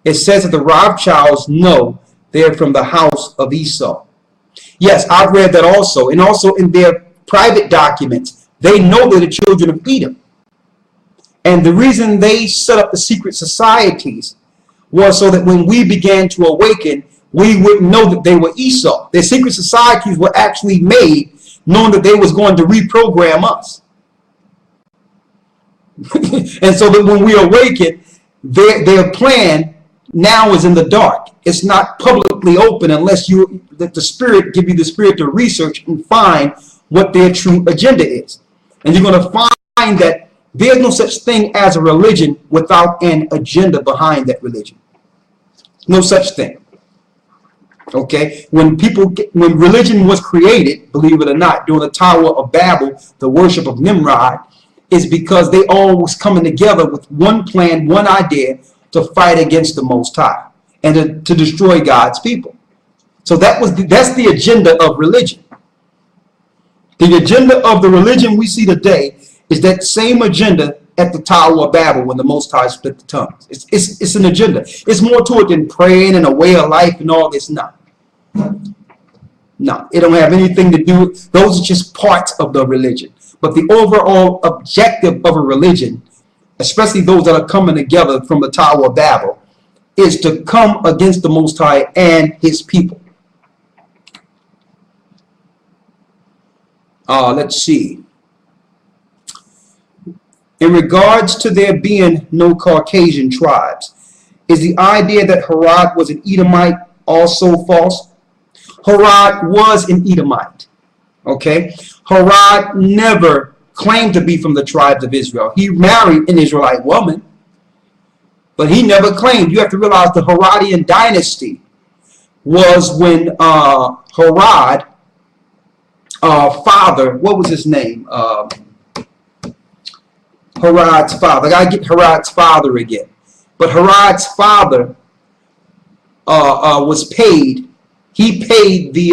It says that the Rothschilds know they're from the house of Esau. Yes, I've read that also. And also in their private documents, they know they're the children of Edom. And the reason they set up the secret societies was so that when we began to awaken, we wouldn't know that they were Esau. Their secret societies were actually made knowing that they was going to reprogram us. And so that when we awaken, their plan now is in the dark. It's not publicly open unless that the Spirit give you the spirit to research and find what their true agenda is. And you're going to find that there's no such thing as a religion without an agenda behind that religion. No such thing. Okay? When religion was created, believe it or not, during the Tower of Babel, the worship of Nimrod, is because they all was coming together with one plan, one idea to fight against the Most High and to destroy God's people. So that's the agenda of religion. The agenda of the religion we see today is that same agenda at the Tower of Babel when the Most High split the tongues. It's an agenda. It's more to it than praying and a way of life and all this. No, it don't have anything to do with, those are just parts of the religion. But the overall objective of a religion, especially those that are coming together from the Tower of Babel, is to come against the Most High and his people. Let's see. In regards to there being no Caucasian tribes, is the idea that Herod was an Edomite also false? Herod was an Edomite. Okay? Herod never claimed to be from the tribes of Israel. He married an Israelite woman, but he never claimed. You have to realize the Herodian dynasty was when Herod father, what was his name? Herod's father. I gotta get Herod's father again. But Herod's father was paid. He paid the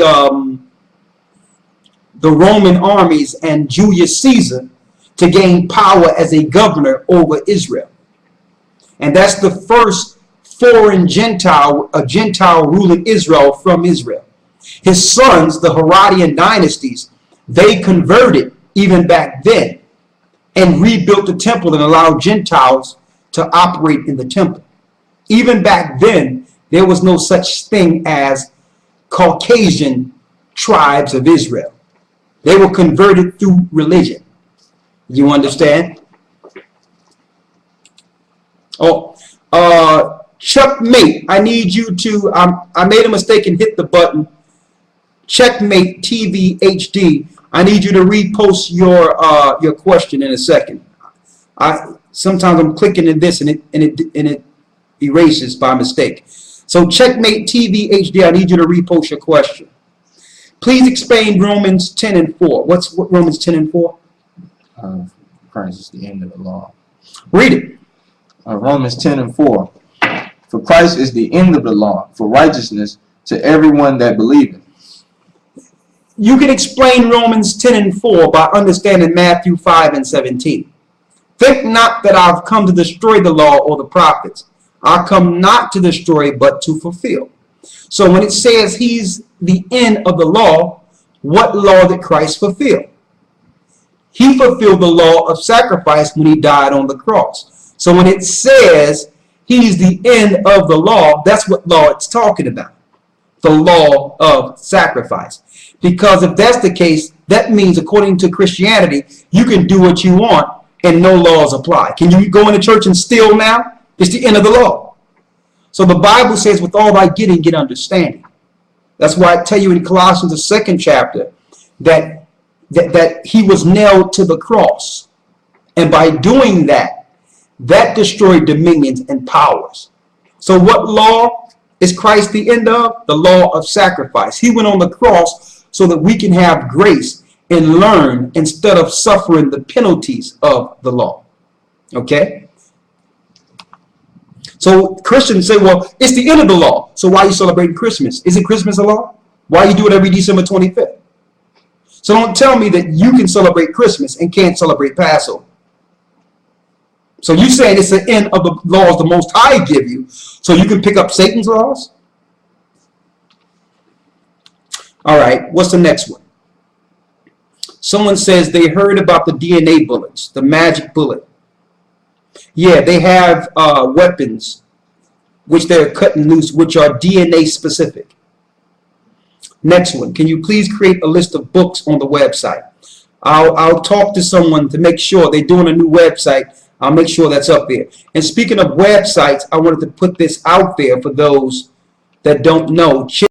Roman armies and Julius Caesar to gain power as a governor over Israel. And that's the first foreign Gentile ruling Israel from Israel. His sons, the Herodian dynasties, they converted even back then and rebuilt the temple and allowed Gentiles to operate in the temple. Even back then, there was no such thing as Caucasian tribes of Israel. They were converted through religion. You understand? Oh, Checkmate, I need you to, I made a mistake and hit the button. Checkmate TV HD, I need you to repost your question in a second. Sometimes I'm clicking in this and it erases by mistake. So Checkmate TV HD, I need you to repost your question. Please explain Romans 10 and 4. What Romans 10 and 4? Christ is the end of the law. Read it. Romans 10 and 4. For Christ is the end of the law, for righteousness to everyone that believeth. You can explain Romans 10 and 4 by understanding Matthew 5 and 17. Think not that I've come to destroy the law or the prophets. I come not to destroy, but to fulfill. So when it says he's the end of the law, what law did Christ fulfill? He fulfilled the law of sacrifice when he died on the cross. So when it says he's the end of the law, that's what law it's talking about. The law of sacrifice. Because if that's the case, that means according to Christianity, you can do what you want and no laws apply. Can you go into church and steal now? It's the end of the law. So the Bible says, with all thy getting, get understanding. That's why I tell you in Colossians, the 2nd chapter, that he was nailed to the cross. And by doing that, that destroyed dominions and powers. So what law is Christ the end of? The law of sacrifice. He went on the cross so that we can have grace and learn instead of suffering the penalties of the law. Okay? So Christians say, well, it's the end of the law. So why are you celebrating Christmas? Isn't Christmas a law? Why you do it every December 25th? So don't tell me that you can celebrate Christmas and can't celebrate Passover. So you saying it's the end of the laws the Most High give you, so you can pick up Satan's laws? All right, what's the next one? Someone says they heard about the DNA bullets, the magic bullet. Yeah, they have weapons which they're cutting loose, which are DNA specific. Next one, can you please create a list of books on the website? I'll talk to someone to make sure they're doing a new website. I'll make sure that's up there. And speaking of websites, I wanted to put this out there for those that don't know.